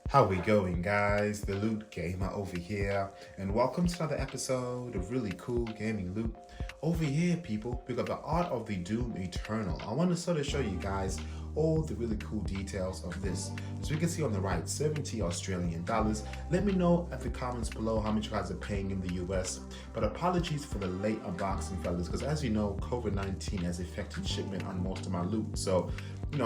How we going, guys? The Loot Gamer over here, and welcome to another episode of really cool gaming loot. Over here, people, we got the Art of the Doom Eternal. I want to sort of show you guys all the really cool details of this. As we can see on the right, 70 Australian dollars. Let me know at the comments below how much you guys are paying in the US. But apologies for the late unboxing, fellas, because as you know, COVID-19 has affected shipment on most of my loot. So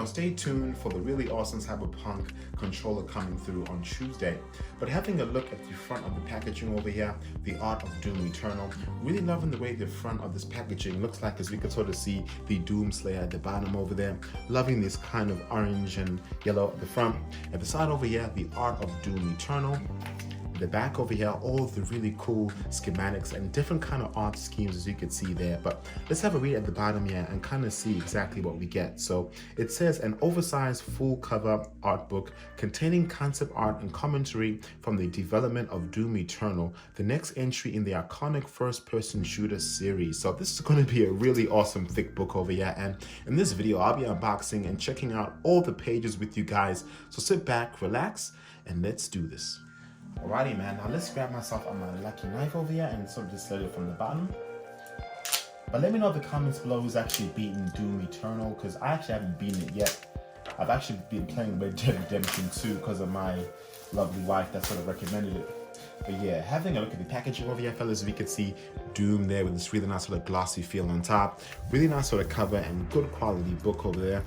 stay tuned for the really awesome Cyberpunk controller coming through on Tuesday. But having a look at the front of the packaging over here, the Art of Doom Eternal, really loving the way the front of this packaging looks like, as we can sort of see the Doom Slayer at the bottom over there. Loving this kind of orange and yellow at the front. At the side over here, the Art of Doom Eternal. The back over here, all the really cool schematics and different kind of art schemes, as you can see there. But let's have a read at the bottom here and kind of see exactly what we get. So it says an oversized full cover art book containing concept art and commentary from the development of Doom Eternal, the next entry in the iconic first-person shooter series. So this is going to be a really awesome thick book over here, and in this video I'll be unboxing and checking out all the pages with you guys. So sit back, relax, and let's do this. Alrighty, man, now let's grab myself on my lucky knife over here and sort of just load it from the bottom. But let me know in the comments below who's actually beaten Doom Eternal, because I actually haven't beaten it yet. I've actually been playing Red Dead Redemption 2 because of my lovely wife that sort of recommended it. But yeah, having a look at the packaging over here, fellas, we can see Doom there with this really nice sort of glossy feel on top. Really nice sort of cover and good quality book over there.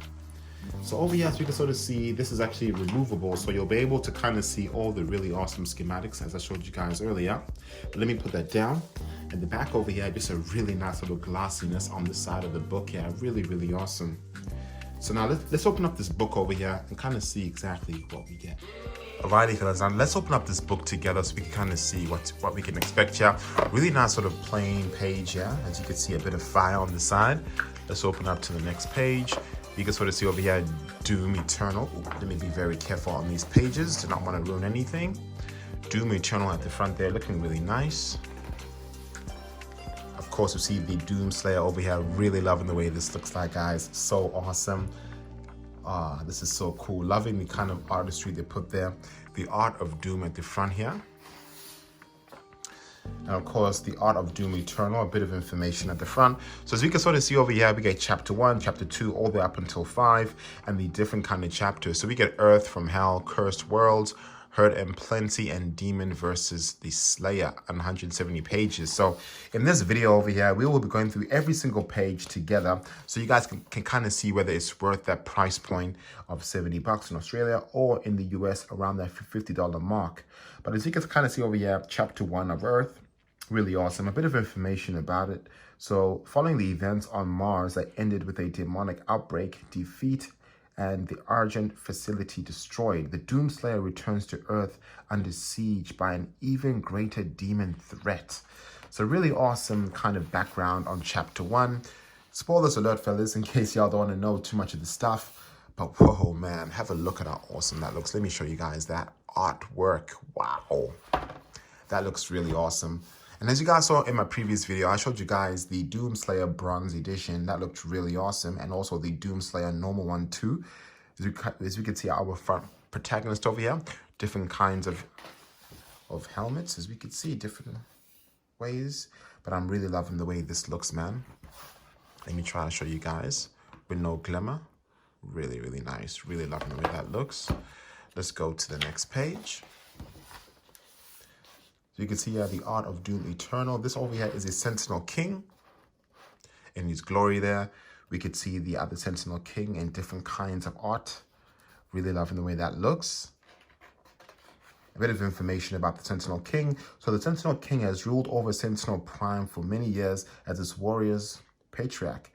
So over here, as you can sort of see, this is actually removable, so you'll be able to kind of see all the really awesome schematics as I showed you guys earlier. But let me put that down. And the back over here, just a really nice little glossiness on the side of the book here. Really, really awesome. So now let's open up this book over here and kind of see exactly what we get. Alrighty, fellas, now let's open up this book together so we can kind of see what we can expect here. Really nice sort of plain page here. As you can see, a bit of fire on the side. Let's open up to the next page. You can sort of see over here, Doom Eternal. Let me be very careful on these pages. Do not want to ruin anything. Doom Eternal at the front there, looking really nice. Of course, we see the Doom Slayer over here. Really loving the way this looks like, guys. So awesome. This is so cool. Loving the kind of artistry they put there. The Art of Doom at the front here. And of course, the Art of Doom Eternal, a bit of information at the front. So as we can sort of see over here, we get chapter 1, chapter 2, all the way up until 5, and the different kind of chapters. So we get Earth from Hell, Cursed Worlds, Hurt and Plenty, and Demon versus the Slayer on 170 pages. So in this video over here, we will be going through every single page together, so you guys can kind of see whether it's worth that price point of 70 bucks in Australia or in the US around that $50 mark. But as you can kind of see over here, chapter 1 of Earth, really awesome. A bit of information about it. So following the events on Mars that ended with a demonic outbreak, defeat, and the Argent facility destroyed, the Doomslayer returns to Earth under siege by an even greater demon threat. So really awesome kind of background on chapter 1. Spoilers alert, fellas, in case y'all don't want to know too much of the stuff. But whoa, man, have a look at how awesome that looks. Let me show you guys that artwork. Wow. That looks really awesome. And as you guys saw in my previous video, I showed you guys the Doomslayer Bronze Edition. That looked really awesome. And also the Doomslayer Normal one too. As you can see, our front protagonist over here. Different kinds of helmets, as we can see, different ways. But I'm really loving the way this looks, man. Let me try to show you guys with no glimmer. Really, really nice. Really loving the way that looks. Let's go to the next page. So you can see here the Art of Doom Eternal. This over here is a Sentinel King in his glory there. We could see the other Sentinel King in different kinds of art. Really loving the way that looks. A bit of information about the Sentinel King. So the Sentinel King has ruled over Sentinel Prime for many years as its warrior's patriarch,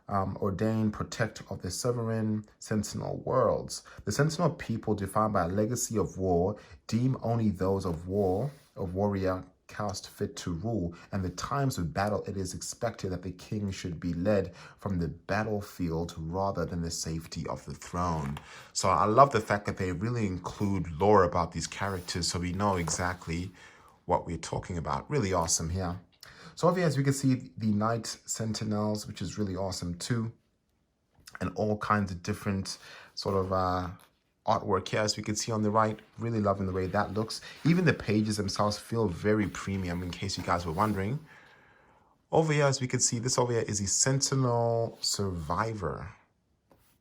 ordained protector of the sovereign Sentinel worlds. The Sentinel people, defined by a legacy of war, deem only those of warrior caste fit to rule, and the times of battle it is expected that the king should be led from the battlefield rather than the safety of the throne. So I love the fact that they really include lore about these characters so we know exactly what we're talking about. Really awesome here. So over here, as we can see, the Night Sentinels, which is really awesome too, and all kinds of different sort of artwork here, as we can see on the right. Really loving the way that looks. Even the pages themselves feel very premium, in case you guys were wondering. Over here, as we can see, this over here is the Sentinel Survivor.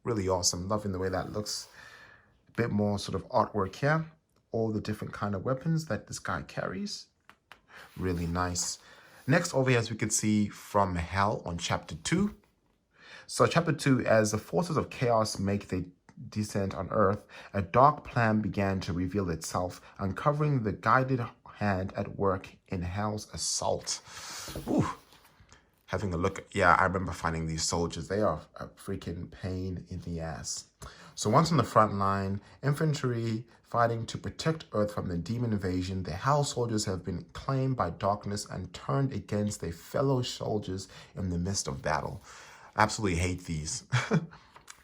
Really awesome. Loving the way that looks. A bit more sort of artwork here. All the different kind of weapons that this guy carries. Really nice. Next over here, as we can see, From Hell on chapter 2. So chapter 2, as the forces of chaos make their descent on Earth, a dark plan began to reveal itself, uncovering the guided hand at work in Hell's assault. Ooh. Having a look, yeah, I remember finding these soldiers. They are a freaking pain in the ass. So once on the front line, infantry fighting to protect Earth from the demon invasion, the Hell soldiers have been claimed by darkness and turned against their fellow soldiers in the midst of battle. Absolutely hate these.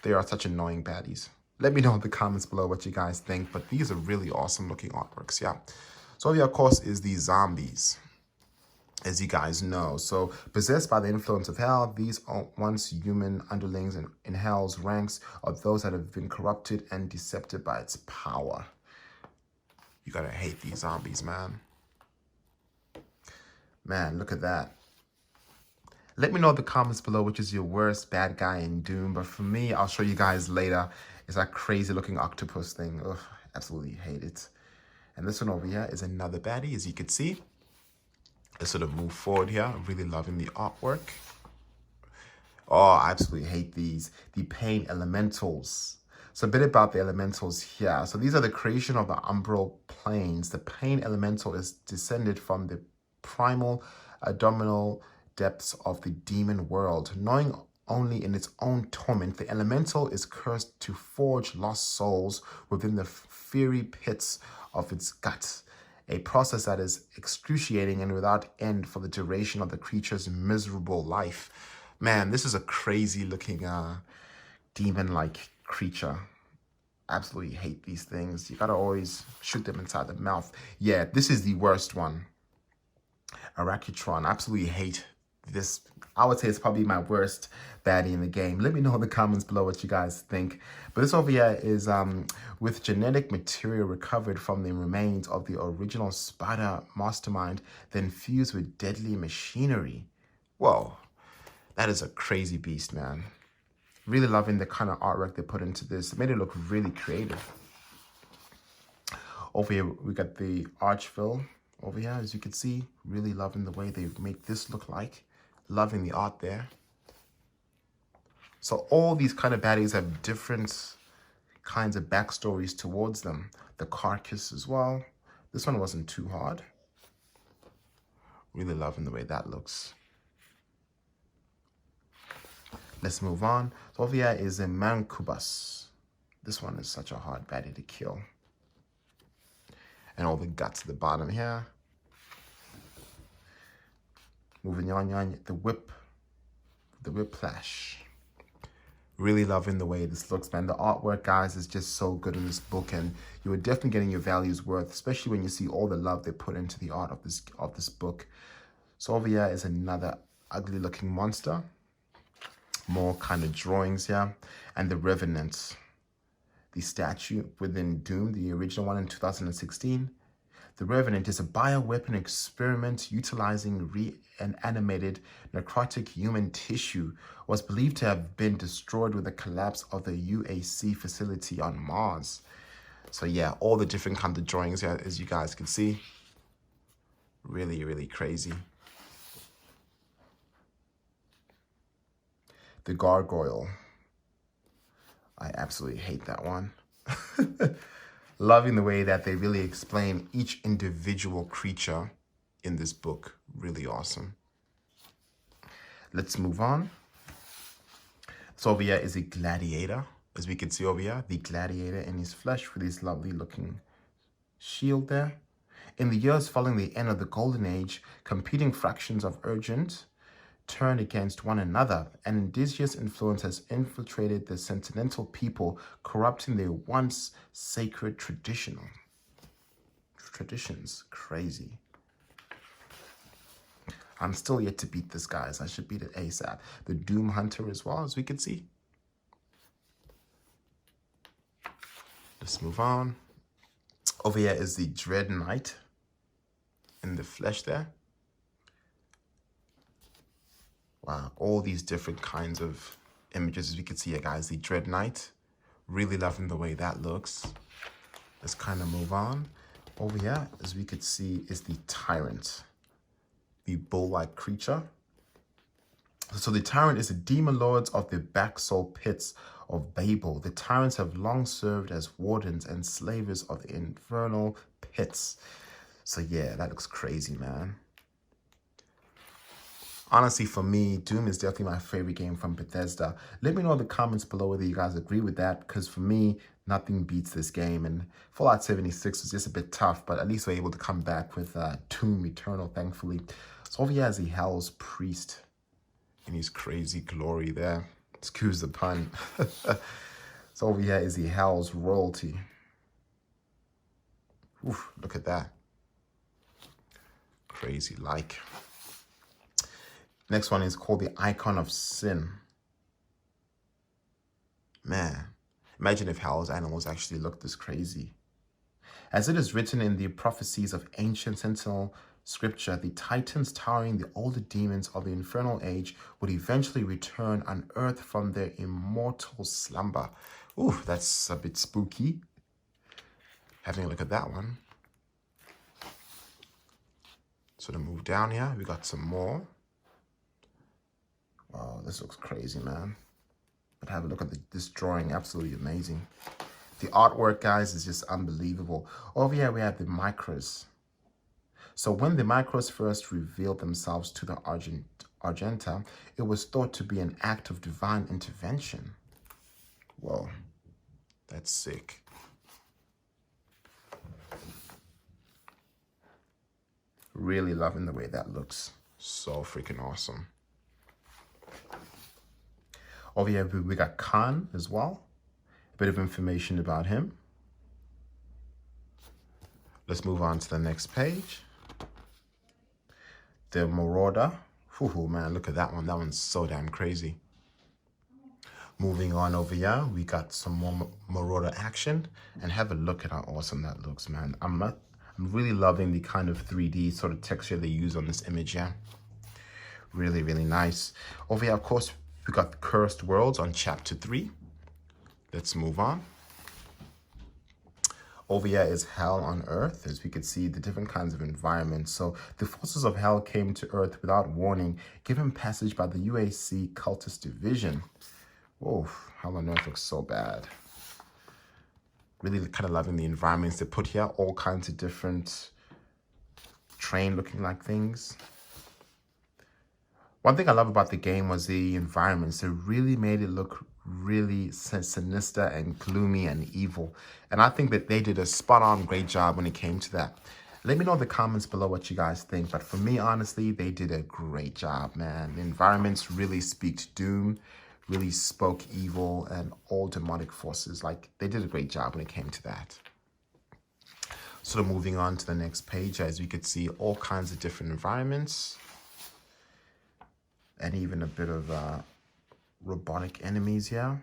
They are such annoying baddies. Let me know in the comments below what you guys think, but these are really awesome looking artworks, yeah. So here, of course, is the zombies, as you guys know. So possessed by the influence of Hell, these once human underlings in Hell's ranks are those that have been corrupted and decepted by its power. You gotta hate these zombies, man. Man, look at that. Let me know in the comments below which is your worst bad guy in Doom. But for me, I'll show you guys later. It's that crazy looking octopus thing. Ugh, absolutely hate it. And this one over here is another baddie, as you can see. Let's sort of move forward here. Really loving the artwork. Oh, I absolutely hate these. The Pain Elementals. So a bit about the elementals here. So these are the creation of the umbral planes. The Pain Elemental is descended from the primal abdominal depths of the demon world. Knowing only in its own torment, the elemental is cursed to forge lost souls within the fiery pits of its guts. A process that is excruciating and without end for the duration of the creature's miserable life. Man, this is a crazy looking demon-like creature. Absolutely hate these things. You gotta always shoot them inside the mouth. Yeah, this is the worst one. Arachitron. Absolutely hate this. I would say it's probably my worst baddie in the game. Let me know in the comments below what you guys think. But this over here is with genetic material recovered from the remains of the original spider mastermind, then fused with deadly machinery. Whoa, that is a crazy beast, man. Really loving the kind of artwork they put into this. It made it look really creative. Over here, we got the Archville. Over here, as you can see, really loving the way they make this look like. Loving the art there. So all these kind of baddies have different kinds of backstories towards them. The carcass as well. This one wasn't too hard. Really loving the way that looks. Let's move on. So over here is a Mancubus. This one is such a hard baddie to kill. And all the guts at the bottom here. Moving on, the Whiplash. Really loving the way this looks, man. The artwork, guys, is just so good in this book, and you are definitely getting your value's worth, especially when you see all the love they put into the art of this book. So over here is another ugly looking monster. More kind of drawings here. And the Revenant, the statue within Doom, the original one in 2016. The Revenant is a bioweapon experiment utilizing reanimated necrotic human tissue. Was believed to have been destroyed with the collapse of the UAC facility on Mars. So yeah, all the different kinds of drawings here, as you guys can see. Really, really crazy. The Gargoyle. I absolutely hate that one. Loving the way that they really explain each individual creature in this book. Really awesome. Let's move on. So over here is a gladiator. As we can see over here, the gladiator in his flesh with his lovely looking shield there. In the years following the end of the Golden Age, competing factions of Urgent turned against one another, and indigenous influence has infiltrated the Sentinel people, corrupting their once sacred traditions. Crazy. I'm still yet to beat this, guys. I should beat it ASAP. The Doom Hunter as well, as we can see. Let's move on. Over here is the Dread Knight in the flesh there. Wow, all these different kinds of images as we can see here, guys. The Dread Knight, really loving the way that looks. Let's kind of move on. Over here, as we could see, is the Tyrant, the bull-like creature. So the Tyrant is the demon lords of the back soul pits of Babel. The Tyrants have long served as wardens and slavers of the infernal pits. So yeah, that looks crazy, man. Honestly, for me, Doom is definitely my favorite game from Bethesda. Let me know in the comments below whether you guys agree with that, because for me, nothing beats this game. And Fallout 76 was just a bit tough, but at least we're able to come back with Doom Eternal, thankfully. So over here is the Hell's Priest in his crazy glory there. Excuse the pun. So over here is the Hell's Royalty. Oof, look at that. Crazy like. Next one is called the Icon of Sin. Man, imagine if Hell's animals actually looked this crazy. As it is written in the prophecies of ancient Sentinel scripture, the titans towering the older demons of the infernal age would eventually return unearthed from their immortal slumber. Ooh, that's a bit spooky. Having a look at that one. So to move down here, we got some more. Wow, this looks crazy, man. But have a look at this drawing, absolutely amazing. The artwork, guys, is just unbelievable. Over here, we have the Micros. So when the Micros first revealed themselves to the Argenta, it was thought to be an act of divine intervention. Whoa, that's sick. Really loving the way that looks. So freaking awesome. Over here, we got Khan as well. A bit of information about him. Let's move on to the next page. The Marauder. Ooh, man, look at that one. That one's so damn crazy. Moving on over here, we got some more Marauder action. And have a look at how awesome that looks, man. I'm really loving the kind of 3D sort of texture they use on this image, yeah. Really, really nice. Over here, of course, we got Cursed Worlds on chapter 3. Let's move on. Over here is Hell on Earth, as we could see the different kinds of environments. So the forces of Hell came to Earth without warning, given passage by the UAC cultist division. Whoa, Hell on Earth looks so bad. Really kind of loving the environments they put here. All kinds of different train looking like things. One thing I love about the game was the environments. They really made it look really sinister and gloomy and evil. And I think that they did a spot-on great job when it came to that. Let me know in the comments below what you guys think. But for me, honestly, they did a great job, man. The environments really speak to Doom, really spoke evil and all demonic forces. Like, they did a great job when it came to that. So moving on to the next page, as we could see all kinds of different environments. And even a bit of robotic enemies here.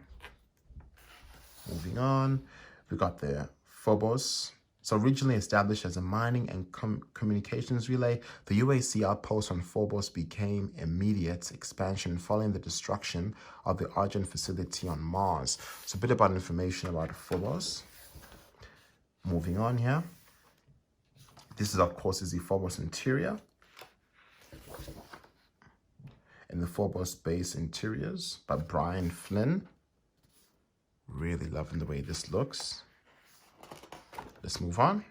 Moving on, we got the Phobos. So originally established as a mining and communications relay, the UAC outpost on Phobos became immediate expansion following the destruction of the Argent facility on Mars. So a bit about information about Phobos. Moving on here. This is, of course, is the Phobos interior. And the Phobos base interiors by Brian Flynn. Really loving the way this looks. Let's move on.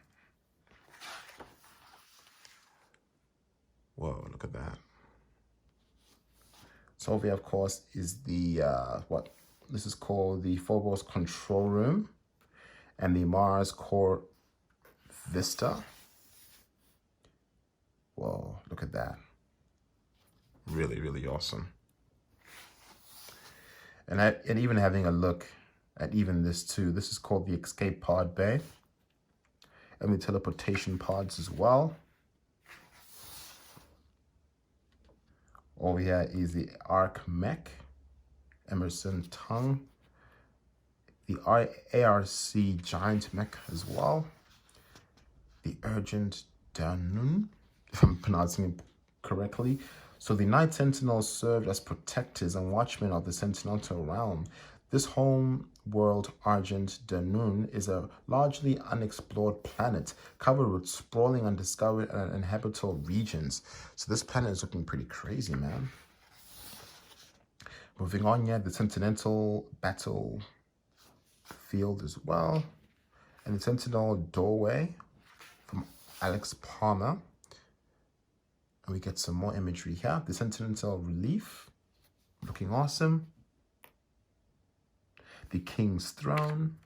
Whoa, look at that. So over here, of course, is the, what this is called the Phobos control room and the Mars core vista. Whoa, look at that. Really, really awesome. And even having a look at even this too. This is called the escape pod bay. And the teleportation pods as well. Over here is the Arc Mech, Emerson Tongue. the ARC giant mech as well, the urgent Danun, if I'm pronouncing it correctly. So the Night Sentinels served as protectors and watchmen of the Sentinel realm. This home world Argent Danun is a largely unexplored planet covered with sprawling, undiscovered, and uninhabitable regions. So this planet is looking pretty crazy, man. Moving on, yeah, the Sentinel battle field as well, and the Sentinel doorway from Alex Palmer. And we get some more imagery here. The Sentinel relief, looking awesome. The King's Throne.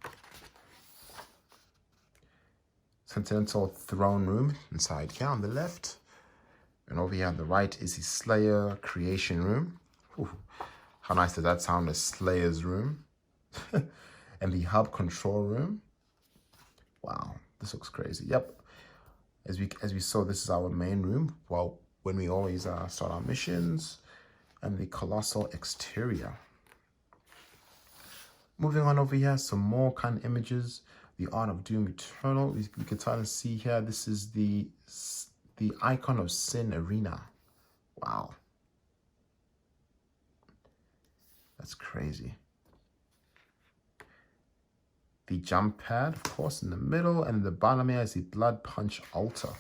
Sentinel throne room inside here on the left. And over here on the right is the Slayer creation room. Ooh, how nice does that sound, a Slayer's room. And the hub control room. Wow, this looks crazy. Yep. As we saw, this is our main room. Well, when we always start our missions, and the colossal exterior. Moving on over here, some more kind of images. The Art of Doom Eternal. We can try to see here. This is the icon of Sin arena. Wow, that's crazy. The jump pad, of course, in the middle, and in the bottom here is the Blood Punch altar.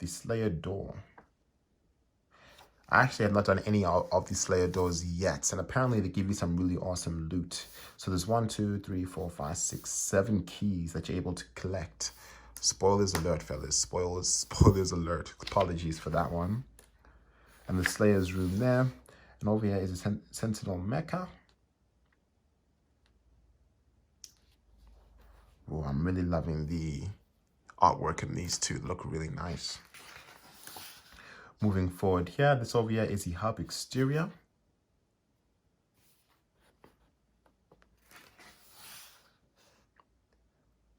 The Slayer door. I actually have not done any of the Slayer doors yet, and apparently they give you some really awesome loot. So there's 1, 2, 3, 4, 5, 6, 7 keys that you're able to collect. Spoilers alert, fellas. Spoilers alert. Apologies for that one. And the Slayer's room there. And over here is a Sentinel mecha. Oh, I'm really loving the artwork in these two. They look really nice. Moving forward here, this over here is the hub exterior.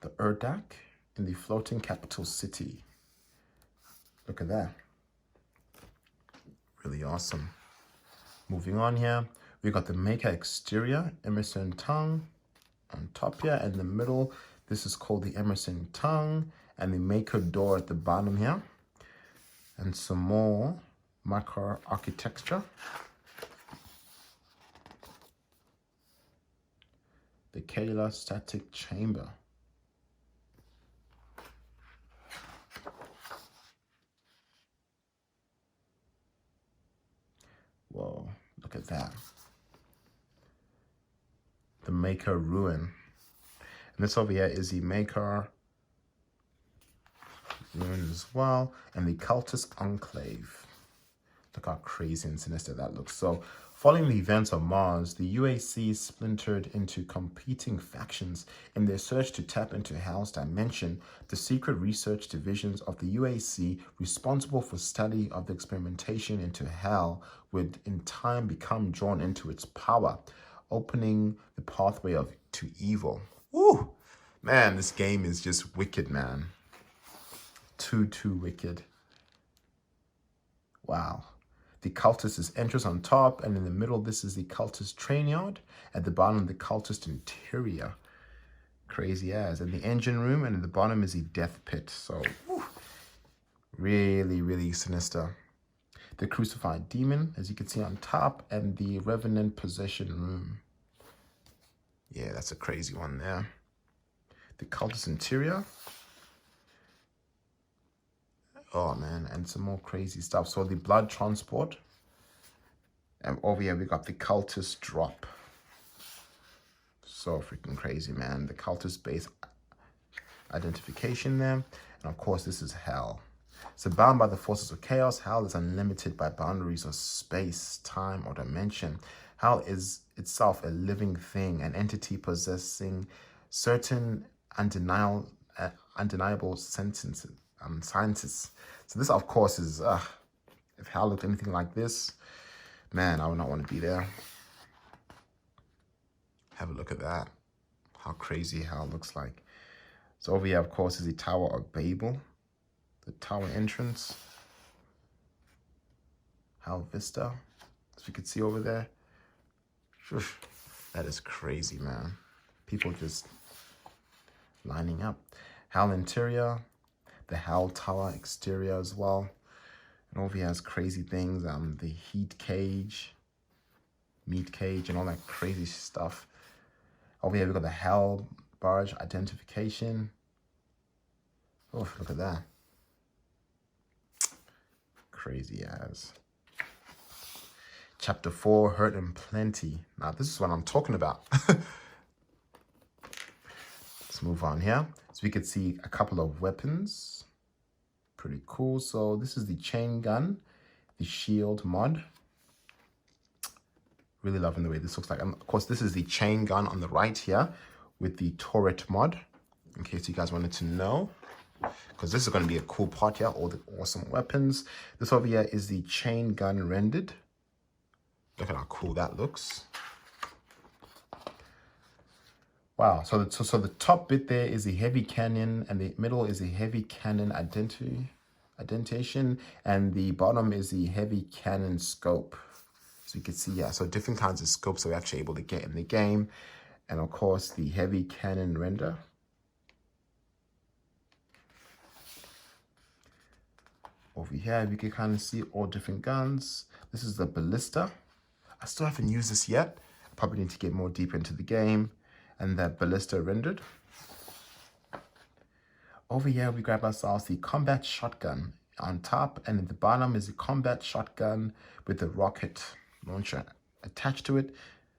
The Urdak in the floating capital city. Look at that. Really awesome. Moving on here, we got the Maker exterior, Emerson tongue on top here, and in the middle, this is called the Emerson tongue, and the Maker door at the bottom here. And some more macro architecture. The Kayla static chamber. Whoa, look at that. The Maker ruin. And this over here is the Maker ruin as well, and the cultist enclave. Look how crazy and sinister that looks. So following the events of Mars, the UAC splintered into competing factions in their search to tap into Hell's dimension. The secret research divisions of the UAC, responsible for study of the experimentation into Hell, would in time become drawn into its power, opening the pathway to evil. Woo! Man, this game is just wicked, man. Too wicked. Wow. The cultist is entrance on top, and in the middle, this is the cultist train yard. At the bottom, the cultist interior. Crazy as. And the engine room, and at the bottom is the death pit. So, whew, really sinister. The crucified demon, as you can see on top, and the revenant possession room. Yeah, that's a crazy one there. The cultist interior. Oh man, and some more crazy stuff. So the blood transport. And over here we got the cultist drop. So freaking crazy, man. The cultist base identification there. And of course, this is Hell. So bound by the forces of chaos, Hell is unlimited by boundaries of space, time, or dimension. Hell is itself a living thing, an entity possessing certain undeniable scientists. So this, of course, is, if Hell looked anything like this, man, I would not want to be there. Have a look at that. How crazy Hell looks like. So over here, of course, is the Tower of Babel, the tower entrance. Hell Vista, as you can see over there. Shush. That is crazy, man. People just lining up. Hell interior, the Hell Tower exterior as well. And over here has crazy things, the heat cage, meat cage, and all that crazy stuff. Over here we got the Hell barge identification. Oh, look at that. Crazy as. Chapter 4, Hurt and Plenty. Now this is what I'm talking about. Let's move on here. So we could see a couple of weapons. Pretty cool. So this is the chain gun, the shield mod. Really loving the way this looks like. And of course, this is the chain gun on the right here with the turret mod, in case you guys wanted to know. Because this is going to be a cool part here, all the awesome weapons. This over here is the chain gun rendered. Look at how cool that looks. Wow, so the top bit there is the heavy cannon, and the middle is the heavy cannon indentation, and the bottom is the heavy cannon scope. So you can see, yeah, so different kinds of scopes are actually able to get in the game. And of course, the heavy cannon render. Over here, we can kind of see all different guns. This is the ballista. I still haven't used this yet. I probably need to get more deep into the game. And that ballista rendered. Over here, we grab ourselves the combat shotgun on top, and at the bottom is the combat shotgun with the rocket launcher attached to it,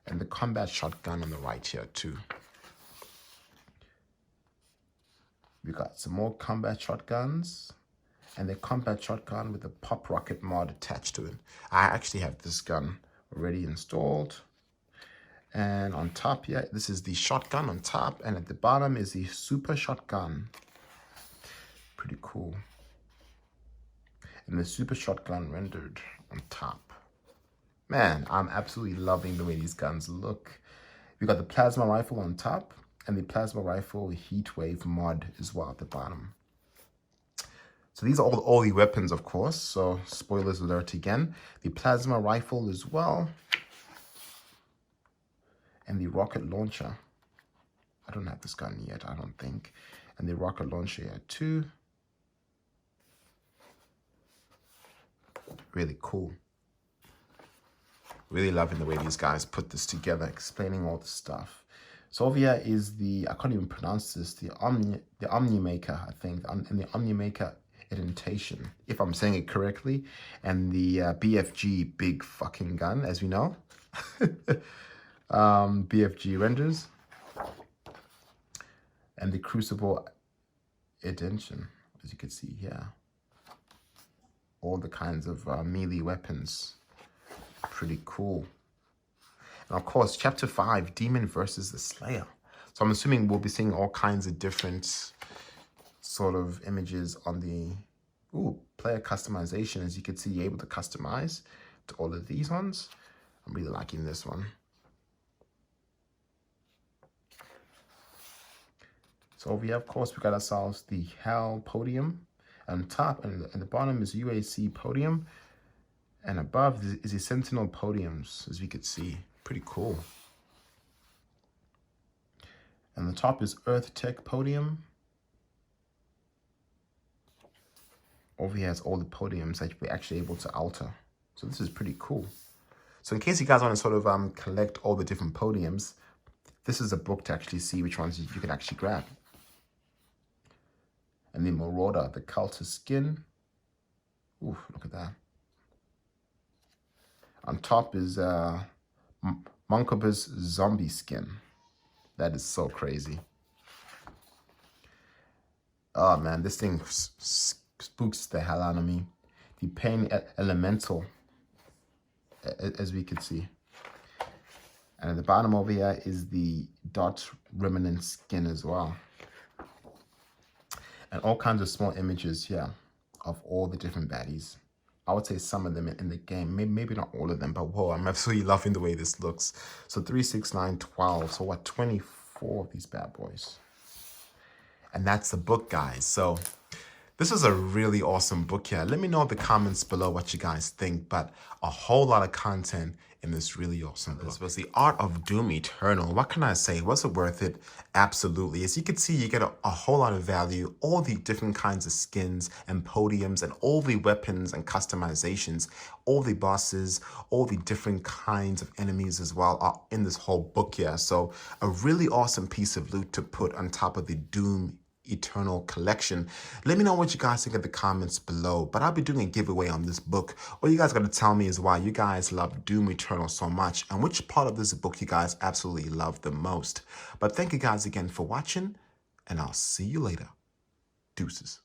and the combat shotgun on the right here too. We got some more combat shotguns, and the combat shotgun with the pop rocket mod attached to it. I actually have this gun already installed. And on top here, this is the shotgun on top, and at the bottom is the super shotgun. Pretty cool. And the super shotgun rendered on top. Man, I'm absolutely loving the way these guns look. We got the plasma rifle on top, and the plasma rifle heatwave mod as well at the bottom. So these are all the weapons, of course. So spoilers alert again. The plasma rifle as well. And the rocket launcher. I don't have this gun yet, I don't think. And the rocket launcher here too. Really cool. Really loving the way these guys put this together, explaining all the stuff. So over here is the, I can't even pronounce this, the Omnimaker, I think, and the Omnimaker indentation, if I'm saying it correctly, and the BFG big fucking gun, as we know. BFG renders, and the crucible indentation, as you can see here. All the kinds of melee weapons. Pretty cool. And of course, chapter 5, Demon versus the Slayer. So I'm assuming we'll be seeing all kinds of different sort of images on the player customization. As you can see, you're able to customize to all of these ones. I'm really liking this one. So over here, of course, we got ourselves the Hell podium. On top and the bottom is UAC podium. And above is the Sentinel podiums, as we could see. Pretty cool. And the top is Earth Tech podium. Over here has all the podiums that we're actually able to alter. So this is pretty cool. So in case you guys want to sort of collect all the different podiums, this is a book to actually see which ones you can actually grab. And the Marauder, the cultist skin. Ooh, look at that. On top is Monkoba's zombie skin. That is so crazy. Oh man, this thing spooks the hell out of me. The Pain Elemental, as we could see. And at the bottom over here is the Dot Remnant skin as well. And all kinds of small images here of all the different baddies. I would say some of them in the game, maybe not all of them, but whoa, I'm absolutely loving the way this looks. So 3, 6, 9, 12. So what, 24 of these bad boys. And that's the book, guys. So this is a really awesome book here. Let me know in the comments below what you guys think, but a whole lot of content in this really awesome book. This was the Art of Doom Eternal. What can I say? Was it worth it? Absolutely. As you can see, you get a whole lot of value, all the different kinds of skins and podiums and all the weapons and customizations, all the bosses, all the different kinds of enemies as well are in this whole book here. So a really awesome piece of loot to put on top of the Doom Eternal collection. Let me know what you guys think in the comments below, but I'll be doing a giveaway on this book. All you guys got to tell me is why you guys love Doom Eternal so much and which part of this book you guys absolutely love the most. But thank you guys again for watching, and I'll see you later. Deuces.